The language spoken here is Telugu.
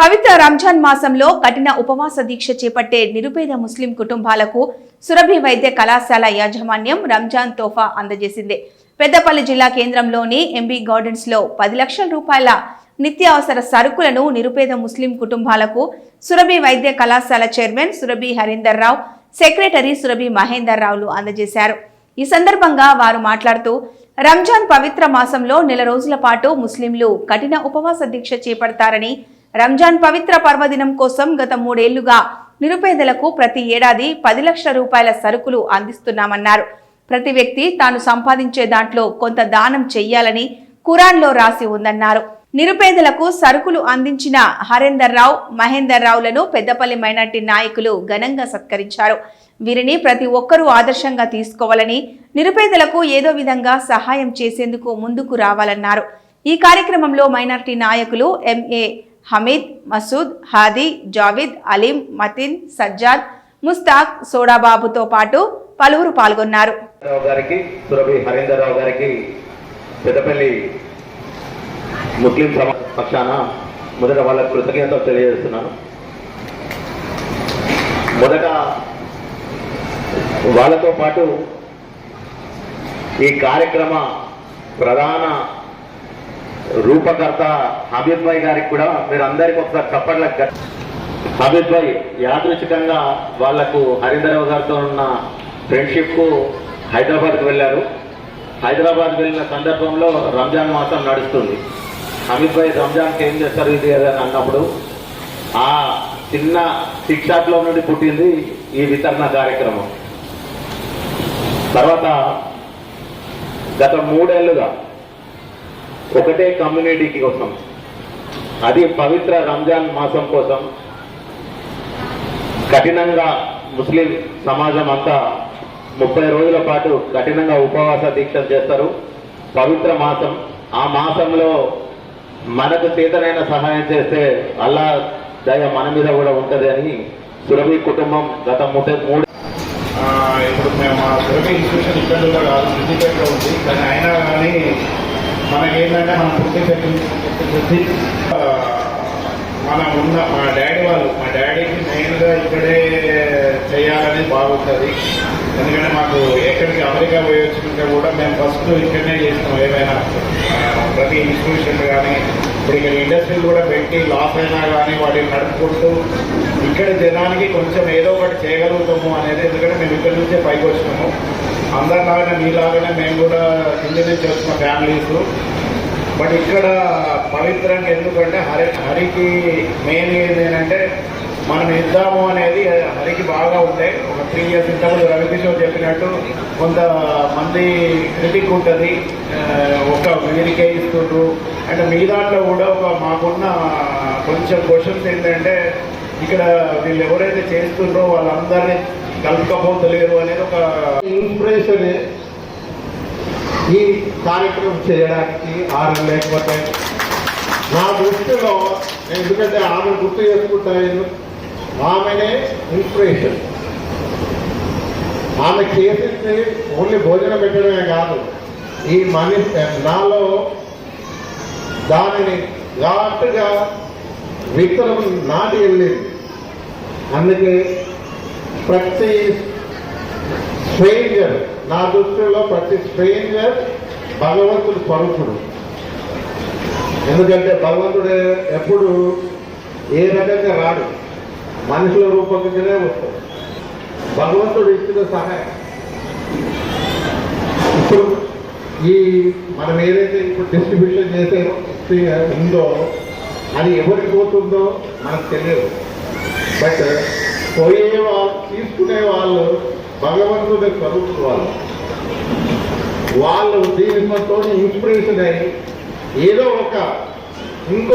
పవిత్ర రంజాన్ మాసంలో కఠిన ఉపవాస దీక్ష చేపట్టే నిరుపేద ముస్లిం కుటుంబాలకు సురభి వైద్య కళాశాల యాజమాన్యం రంజాన్ తోఫా అందజేసింది. పెద్దపల్లి జిల్లా కేంద్రంలోని ఎంబీ గార్డెన్స్ లో 10 లక్షల రూపాయల నిత్యావసర సరుకులను నిరుపేద ముస్లిం కుటుంబాలకు సురభి వైద్య కళాశాల చైర్మన్ సురభి హరీందర్ రావు, సెక్రటరీ సురభి మహేందర్ రావులు అందజేశారు. ఈ సందర్భంగా వారు మాట్లాడుతూ రంజాన్ పవిత్ర మాసంలో నెల రోజుల పాటు ముస్లింలు కఠిన ఉపవాస దీక్ష చేపడతారని, రంజాన్ పవిత్ర పర్వదినం కోసం గత 3 ఏళ్లుగా నిరుపేదలకు ప్రతి ఏడాది 10 లక్షల రూపాయల సరుకులు అందిస్తున్నామన్నారు. ప్రతి వ్యక్తి తాను సంపాదించే దాంట్లో కొంత దానం చెయ్యాలని ఖురాన్లో రాసి ఉందన్నారు. నిరుపేదలకు సరుకులు అందించిన హరీందర్ రావు, మహేందర్ రావులను పెద్దపల్లి మైనార్టీ నాయకులు ఘనంగా సత్కరించారు. వీరిని ప్రతి ఒక్కరూ ఆదర్శంగా తీసుకోవాలని, నిరుపేదలకు ఏదో విధంగా సహాయం చేసేందుకు ముందుకు రావాలన్నారు. ఈ కార్యక్రమంలో మైనార్టీ నాయకులు ఎంఏ హమీద్, మసూద్, హాదీ, జావిద్, అలీం, మతిన్, సజ్జాద్, ముస్తాక్, సోడాబాబుతో పాటు పలువురు పాల్గొన్నారు. పెద్దపల్లి ముస్లిం సమాజ పక్షాన మొదట వాళ్ళ కృతజ్ఞతలు తెలియజేస్తున్నాను. మొదట వాళ్ళతో పాటు ఈ కార్యక్రమ ప్రధాన రూపకర్త హబీబ్ భాయ్ గారికి కూడా మీరు అందరికీ ఒకసారి చప్పట్ల. హబీబ్ భాయ్ యాదృచ్ఛికంగా వాళ్లకు హరీందర్ గారితో ఉన్న ఫ్రెండ్షిప్ కు హైదరాబాద్కు వెళ్ళారు. హైదరాబాద్ వెళ్ళిన సందర్భంలో రంజాన్ మాసం నడుస్తుంది. హబీబ్ భాయ్ రంజాన్కి ఏం చేస్తారు ఇది అని అన్నప్పుడు ఆ చిన్న టిక్ షాప్ లో నుండి పుట్టింది ఈ వితరణ కార్యక్రమం. తర్వాత గత 3 ఏళ్లుగా ఒకటే కమ్యూనిటీకి కోసం, అది పవిత్ర రంజాన్ మాసం కోసం కఠినంగా ముస్లిం సమాజం అంతా 30 రోజుల పాటు కఠినంగా ఉపవాస దీక్ష చేస్తారు. పవిత్ర మాసం, ఆ మాసంలో మనకు చేతనైన సహాయం చేస్తే అల్లా దయ మన మీద కూడా ఉంటుంది అని సురభి కుటుంబం గత 3 ఇప్పుడు మేము సురభి ఇన్స్టిట్యూషన్ ఇక్కడ కాదు, సిద్దిపేటలో ఉంది. కానీ అయినా కానీ మనకేంటంటే మనం పుట్టి మనం ఉన్న మా డాడీకి మెయిన్గా ఇక్కడే చేయాలని బాగుంటుంది. ఎందుకంటే మాకు ఎక్కడికి అమెరికా పోయి వచ్చినాక కూడా మేము ఫస్ట్ ఇక్కడనే చేస్తాం. ఏమైనా ప్రతి ఇన్స్టిట్యూషన్ కానీ ఇప్పుడు ఇక్కడ ఇండస్ట్రీలు కూడా పెట్టి లాస్ అయినా కానీ వాటిని నడుపుకుంటూ ఇక్కడ జనానికి కొంచెం ఏదో ఒకటి చేయగలుగుతాము అనేది. ఎందుకంటే మేము ఇక్కడి నుంచే పైకి వచ్చినాము. అందరిలాగానే మీలాగానే మేము కూడా కింది నుంచి వచ్చిన ఫ్యామిలీస్. బట్ ఇక్కడ పవిత్రంగా ఎందుకంటే హరికి మెయిన్ ఏంటంటే మనం ఇద్దాము అనేది హరికి బాగా ఉంటాయి. ఒక 3 years ఇంతకుముందు రవికిషోర్ చెప్పినట్టు కొంతమంది క్రిటిక్ ఉంటుంది, ఒక వీరికే ఇస్తుండ్రు అంటే మీ దాంట్లో కూడా మాకున్న కొంచెం క్వశ్చన్స్ ఏంటంటే ఇక్కడ వీళ్ళు ఎవరైతే చేస్తుండ్రో వాళ్ళందరినీ కలుపుకపోతలేరు అనేది ఒక ఇన్స్పిరేషన్. ఈ కార్యక్రమం చేయడానికి ఆరు లేకపోతే నా దృష్టిలో, ఎందుకంటే ఆమె గుర్తు చేసుకుంటాను, ఆమెనే ఇన్స్పిరేషన్. ఆమె చేసింది ఓన్లీ భోజనం పెట్టడమే కాదు, ఈ నాలో దానిని ఘాటుగా విత్తనం నాటి వెళ్ళింది. అందుకే ప్రతి స్ట్రేంజర్, నా దృష్టిలో ప్రతి స్ట్రేంజర్ భగవంతుడు స్వరూపుడు. ఎందుకంటే భగవంతుడు ఎప్పుడు ఏ రకంగా రాడు, మనుషుల రూపంగానే వస్తాడు. భగవంతుడు ఇచ్చిన సహాయం ఇప్పుడు ఈ మనం ఏదైతే ఇప్పుడు డిస్ట్రిబ్యూషన్ చేసే ఉందో అది ఎవరికి పోతుందో మనకు తెలియదు. బట్ పోయే వాళ్ళు, తీసుకునే వాళ్ళు భగవంతుడి స్వరూపుడు. వాళ్ళు దీనితో ఇన్స్పిరేషన్ అయ్యి ఏదో ఒక